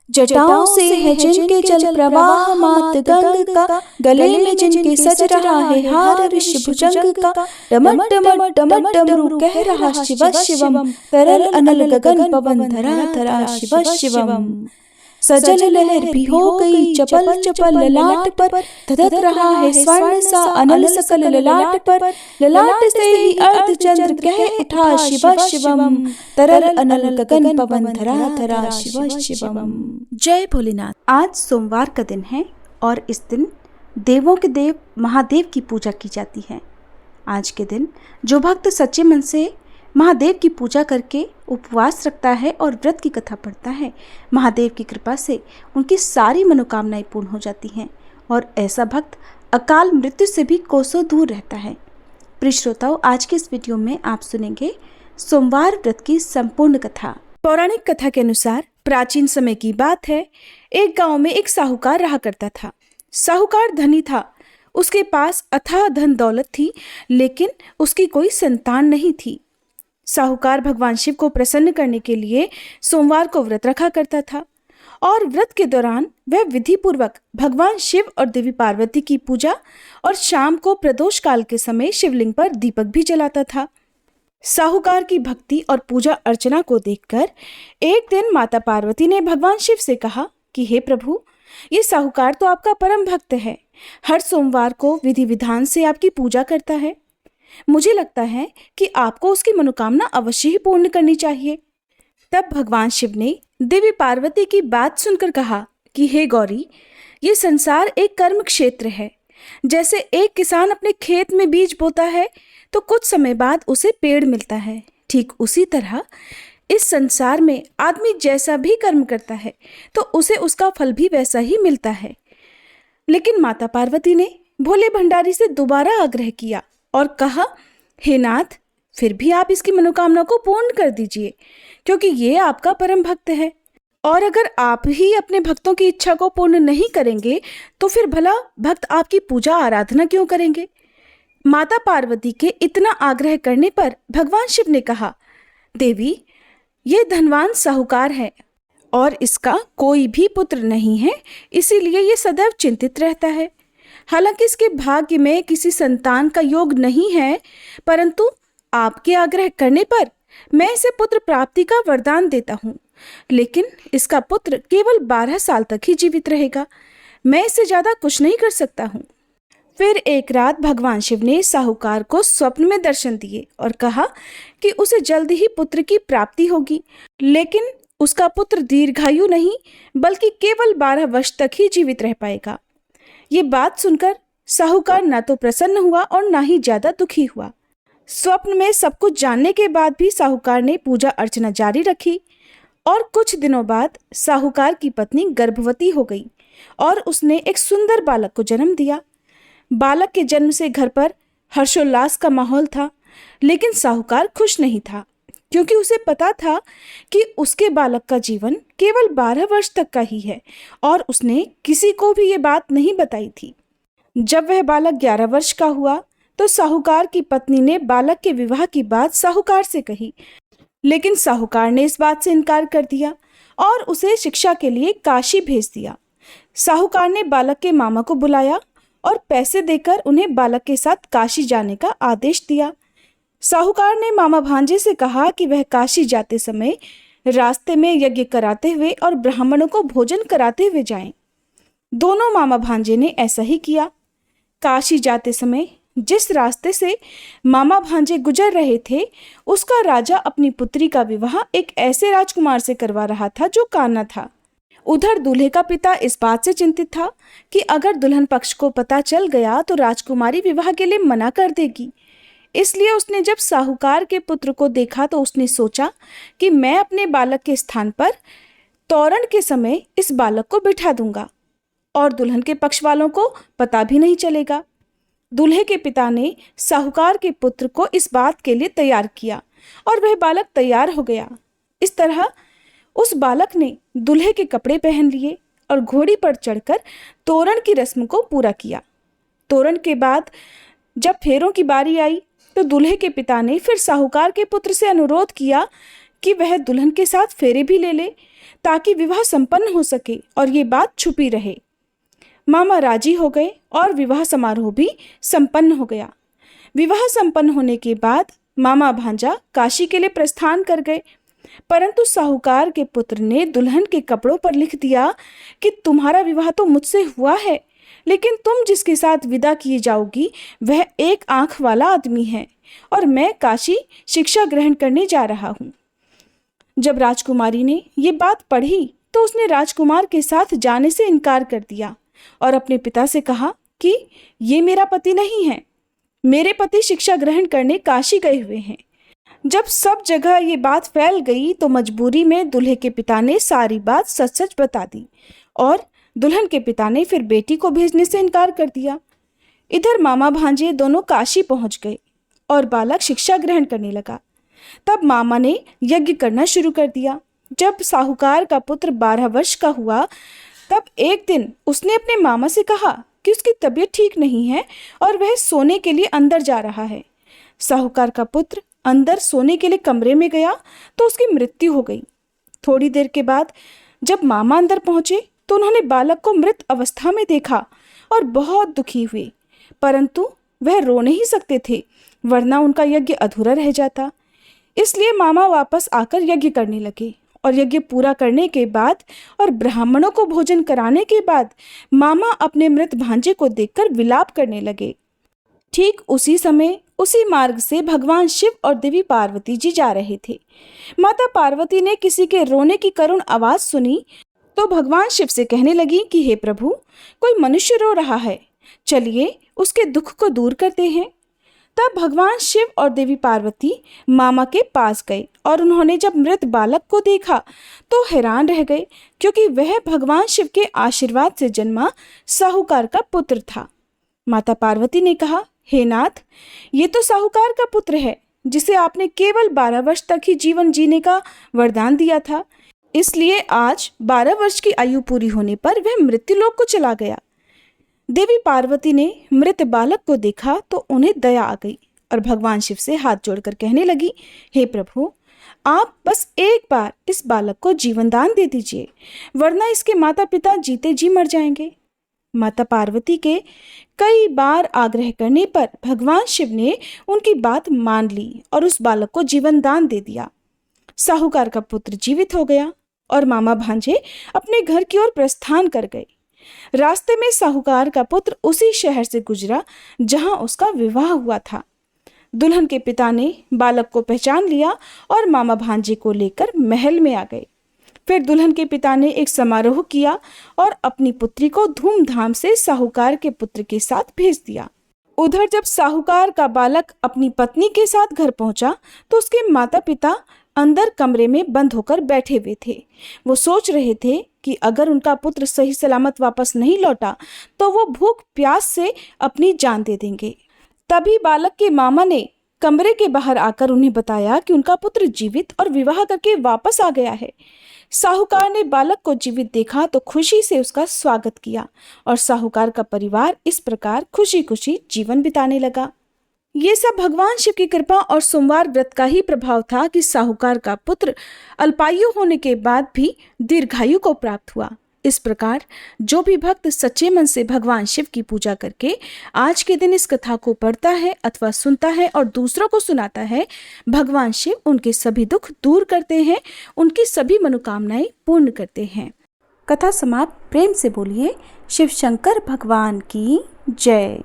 जटाओं से है जिनके जल प्रवाह मात गंग का, गले में जिनके सज रहा है हार ऋषभुजंग का, डमट डमट डमट डमरू कह रहा शिव शिवम, तरल अनल गगन पवन धरा धरा शिव शिवम। सजल लहर भी हो गई चपल चपल ललाट पर, धधक रहा है स्वर्ण सा अनल सकल ललाट पर, ललाट से ही अर्ध चंद्र कह उठा शिव शिवम, तरल अनल गगन पवन धरा धरा शिव शिवम। जय भोलेनाथ। आज सोमवार का दिन है और इस दिन देवों के देव महादेव की पूजा की जाती है। आज के दिन जो भक्त सच्चे मन से महादेव की पूजा करके उपवास रखता है और व्रत की कथा पढ़ता है, महादेव की कृपा से उनकी सारी मनोकामनाएं पूर्ण हो जाती हैं और ऐसा भक्त अकाल मृत्यु से भी कोसों दूर रहता है। प्रिय श्रोताओं, आज के इस वीडियो में आप सुनेंगे सोमवार व्रत की संपूर्ण कथा। पौराणिक कथा के अनुसार प्राचीन समय की बात है, एक गांव में एक साहूकार रहा करता था। साहूकार धनी था, उसके पास अथाह धन दौलत थी, लेकिन उसकी कोई संतान नहीं थी। साहूकार भगवान शिव को प्रसन्न करने के लिए सोमवार को व्रत रखा करता था और व्रत के दौरान वह विधि पूर्वक भगवान शिव और देवी पार्वती की पूजा और शाम को प्रदोष काल के समय शिवलिंग पर दीपक भी जलाता था। साहूकार की भक्ति और पूजा अर्चना को देखकर एक दिन माता पार्वती ने भगवान शिव से कहा कि हे प्रभु, ये साहूकार तो आपका परम भक्त है, हर सोमवार को विधि विधान से आपकी पूजा करता है। मुझे लगता है कि आपको उसकी मनोकामना अवश्य ही पूर्ण करनी चाहिए। तब भगवान शिव ने देवी पार्वती की बात सुनकर कहा कि हे गौरी, ये संसार एक कर्म क्षेत्र है। जैसे एक किसान अपने खेत में बीज बोता है तो कुछ समय बाद उसे पेड़ मिलता है, ठीक उसी तरह इस संसार में आदमी जैसा भी कर्म करता है तो उसे उसका फल भी वैसा ही मिलता है। लेकिन माता पार्वती ने भोले भंडारी से दोबारा आग्रह किया और कहा, हे नाथ, फिर भी आप इसकी मनोकामना को पूर्ण कर दीजिए, क्योंकि ये आपका परम भक्त है और अगर आप ही अपने भक्तों की इच्छा को पूर्ण नहीं करेंगे तो फिर भला भक्त आपकी पूजा आराधना क्यों करेंगे। माता पार्वती के इतना आग्रह करने पर भगवान शिव ने कहा, देवी, ये धनवान साहूकार है और इसका कोई भी पुत्र नहीं है, इसीलिए ये सदैव चिंतित रहता है। हालांकि इसके भाग्य में किसी संतान का योग नहीं है, परंतु आपके आग्रह करने पर मैं इसे पुत्र प्राप्ति का वरदान देता हूँ, लेकिन इसका पुत्र केवल 12 साल तक ही जीवित रहेगा। मैं इससे ज्यादा कुछ नहीं कर सकता हूँ। फिर एक रात भगवान शिव ने साहूकार को स्वप्न में दर्शन दिए और कहा कि उसे जल्द ही पुत्र की प्राप्ति होगी, लेकिन उसका पुत्र दीर्घायु नहीं बल्कि केवल 12 वर्ष तक ही जीवित रह पाएगा। ये बात सुनकर साहूकार ना तो प्रसन्न हुआ और ना ही ज्यादा दुखी हुआ। स्वप्न में सब कुछ जानने के बाद भी साहूकार ने पूजा अर्चना जारी रखी और कुछ दिनों बाद साहूकार की पत्नी गर्भवती हो गई और उसने एक सुंदर बालक को जन्म दिया। बालक के जन्म से घर पर हर्षोल्लास का माहौल था, लेकिन साहूकार खुश नहीं था, क्योंकि उसे पता था कि उसके बालक का जीवन केवल 12 वर्ष तक का ही है और उसने किसी को भी ये बात नहीं बताई थी। जब वह बालक 11 वर्ष का हुआ तो साहूकार की पत्नी ने बालक के विवाह की बात साहूकार से कही, लेकिन साहूकार ने इस बात से इनकार कर दिया और उसे शिक्षा के लिए काशी भेज दिया। साहूकार ने बालक के मामा को बुलाया और पैसे देकर उन्हें बालक के साथ काशी जाने का आदेश दिया। साहूकार ने मामा भांजे से कहा कि वह काशी जाते समय रास्ते में यज्ञ कराते हुए और ब्राह्मणों को भोजन कराते हुए जाएं। दोनों मामा भांजे ने ऐसा ही किया। काशी जाते समय जिस रास्ते से मामा भांजे गुजर रहे थे, उसका राजा अपनी पुत्री का विवाह एक ऐसे राजकुमार से करवा रहा था जो काना था। उधर दूल्हे का पिता इस बात से चिंतित था कि अगर दुल्हन पक्ष को पता चल गया तो राजकुमारी विवाह के लिए मना कर देगी। इसलिए उसने जब साहूकार के पुत्र को देखा तो उसने सोचा कि मैं अपने बालक के स्थान पर तोरण के समय इस बालक को बिठा दूंगा और दुल्हन के पक्ष वालों को पता भी नहीं चलेगा। दूल्हे के पिता ने साहूकार के पुत्र को इस बात के लिए तैयार किया और वह बालक तैयार हो गया। इस तरह उस बालक ने दूल्हे के कपड़े पहन लिए और घोड़ी पर चढ़कर तोरण की रस्म को पूरा किया। तोरण के बाद जब फेरों की बारी आई तो दूल्हे के पिता ने फिर साहूकार के पुत्र से अनुरोध किया कि वह दुल्हन के साथ फेरे भी ले ले ताकि विवाह संपन्न हो सके और ये बात छुपी रहे। मामा राजी हो गए और विवाह समारोह भी संपन्न हो गया। विवाह संपन्न होने के बाद मामा भांजा काशी के लिए प्रस्थान कर गए, परंतु साहूकार के पुत्र ने दुल्हन के कपड़ों पर लिख दिया कि तुम्हारा विवाह तो मुझसे हुआ है, लेकिन तुम जिसके साथ विदा किए जाओगी वह एक आंख वाला आदमी है और मैं काशी शिक्षा ग्रहण करने जा रहा हूँ। जब राजकुमारी ने ये बात पढ़ी तो उसने राजकुमार के साथ जाने से इनकार कर दिया और अपने पिता से कहा कि ये मेरा पति नहीं है, मेरे पति शिक्षा ग्रहण करने काशी गए हुए हैं। जब सब जगह ये बात फैल गई तो मजबूरी में दूल्हे के पिता ने सारी बात सच सच बता दी और दुल्हन के पिता ने फिर बेटी को भेजने से इनकार कर दिया। इधर मामा भांजे दोनों काशी पहुंच गए और बालक शिक्षा ग्रहण करने लगा। तब मामा ने यज्ञ करना शुरू कर दिया। जब साहूकार का पुत्र 12 वर्ष का हुआ तब एक दिन उसने अपने मामा से कहा कि उसकी तबीयत ठीक नहीं है और वह सोने के लिए अंदर जा रहा है। साहूकार का पुत्र अंदर सोने के लिए कमरे में गया तो उसकी मृत्यु हो गई। थोड़ी देर के बाद जब मामा अंदर पहुंचे तो उन्होंने बालक को मृत अवस्था में देखा और बहुत दुखी हुए, परंतु वह रो नहीं सकते थे वरना उनका यज्ञ अधूरा रह जाता। इसलिए मामा वापस आकर यज्ञ करने लगे और यज्ञ पूरा करने के बाद और ब्राह्मणों को भोजन कराने के बाद मामा अपने मृत भांजे को देखकर विलाप करने लगे। ठीक उसी समय उसी मार्ग से भगवान शिव और देवी पार्वती जी जा रहे थे। माता पार्वती ने किसी के रोने की करुण आवाज सुनी तो भगवान शिव से कहने लगी कि हे प्रभु, कोई मनुष्य रो रहा है, चलिए उसके दुख को दूर करते हैं। तब भगवान शिव और देवी पार्वती मामा के पास गए और उन्होंने जब मृत बालक को देखा तो हैरान रह गए, क्योंकि वह भगवान शिव के आशीर्वाद से जन्मा साहूकार का पुत्र था। माता पार्वती ने कहा, हे नाथ, ये तो साहूकार का पुत्र है जिसे आपने केवल 12 वर्ष तक ही जीवन जीने का वरदान दिया था, इसलिए आज 12 वर्ष की आयु पूरी होने पर वह मृत्युलोक को चला गया। देवी पार्वती ने मृत बालक को देखा तो उन्हें दया आ गई और भगवान शिव से हाथ जोड़कर कहने लगी, हे प्रभु, आप बस एक बार इस बालक को जीवन दान दे दीजिए, वरना इसके माता पिता जीते जी मर जाएंगे। माता पार्वती के कई बार आग्रह करने पर भगवान शिव ने उनकी बात मान ली और उस बालक को जीवन दान दे दिया। साहूकार का पुत्र जीवित हो गया और मामा भांजे अपने घर की ओर प्रस्थान कर गए। रास्ते में साहूकार का पुत्र उसी शहर से गुजरा जहां उसका विवाह हुआ था। दुल्हन के पिता ने बालक को पहचान लिया और मामा भांजे को लेकर महल में आ गए। फिर दुल्हन के पिता ने एक समारोह किया और अपनी पुत्री को धूमधाम से साहूकार के पुत्र के साथ भेज दिया। उधर जब साहूकार का बालक अपनी पत्नी के साथ घर पहुंचा तो उसके माता पिता अंदर कमरे में बंद होकर बैठे हुए थे। वो सोच रहे थे कि अगर उनका पुत्र सही सलामत वापस नहीं लौटा तो वो भूख प्यास से अपनी जान दे देंगे। तभी बालक के मामा ने कमरे के बाहर आकर उन्हें बताया कि उनका पुत्र जीवित और विवाह करके वापस आ गया है। साहूकार ने बालक को जीवित देखा तो खुशी से उसका स्वागत किया और साहूकार का परिवार इस प्रकार खुशी खुशी जीवन बिताने लगा। ये सब भगवान शिव की कृपा और सोमवार व्रत का ही प्रभाव था कि साहूकार का पुत्र अल्पायु होने के बाद भी दीर्घायु को प्राप्त हुआ। इस प्रकार जो भी भक्त सच्चे मन से भगवान शिव की पूजा करके आज के दिन इस कथा को पढ़ता है अथवा सुनता है और दूसरों को सुनाता है, भगवान शिव उनके सभी दुख दूर करते हैं, उनकी सभी मनोकामनाएं पूर्ण करते हैं। कथा समाप्त। प्रेम से बोलिए शिव शंकर भगवान की जय।